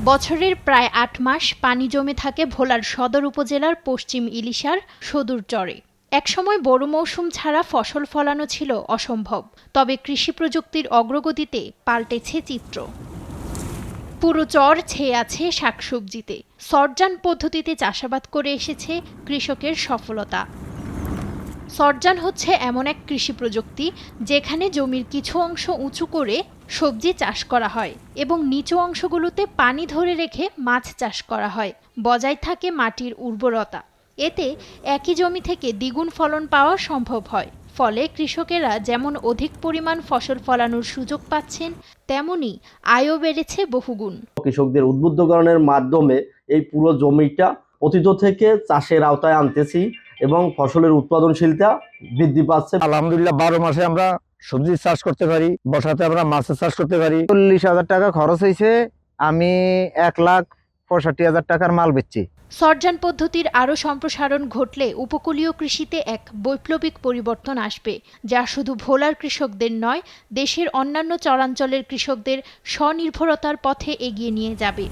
বছরের প্রায় ৮ মাস পানি জমে থাকে ভোলার সদর উপজেলার পশ্চিম ইলিশার সদুর চরে। একসময় বড় মৌসুম ছাড়া ফসল ফলানো ছিল অসম্ভব। তবে কৃষি প্রযুক্তির অগ্রগতিতে পাল্টেছে চিত্র। পুরো চর ছেয়ে আছে শাকসবজিতে। সরজান পদ্ধতিতে চাষাবাদ করে এসেছে কৃষকের সফলতা। সরজান হচ্ছে এমন এক কৃষি প্রযুক্তি যেখানে জমির কিছু অংশ উঁচু করে সবজি চাষ করা হয় এবং নিচু অংশগুলোতে পানি ধরে রেখে মাছ চাষ করা হয়। বজায় থাকে মাটির উর্বরতা। এতে একই জমি থেকে দ্বিগুণ ফলন পাওয়া সম্ভব হয়। ফলে কৃষকেরা যেমন অধিক পরিমাণ ফসল ফলানোর সুযোগ পাচ্ছেন, তেমনি আয়ও বেড়েছে বহুগুণ। কৃষকদের উদ্বুদ্ধকরণের মাধ্যমে এই পুরো জমিটা অতীত থেকে চাষের আওতায় আনতেছি এবং ফসলের উৎপাদনশীলতা বৃদ্ধি পাচ্ছে। আলহামদুলিল্লাহ 12 মাসে আমরা সবজি চাষ করতে পারি, বর্ষাতে আমরা মাছের চাষ করতে পারি। 40,000 টাকা খরচ হয়েছে, আমি 1,65,000 টাকার মাল বেচছি। সরজান পদ্ধতির আরও সম্প্রসারণ ঘটলে উপকূলীয় কৃষিতে এক বৈপ্লবিক পরিবর্তন আসবে, যা শুধু ভোলার কৃষকদের নয়, দেশের অন্যান্য চরাঞ্চলের কৃষকদের স্বনির্ভরতার পথে এগিয়ে নিয়ে যাবে।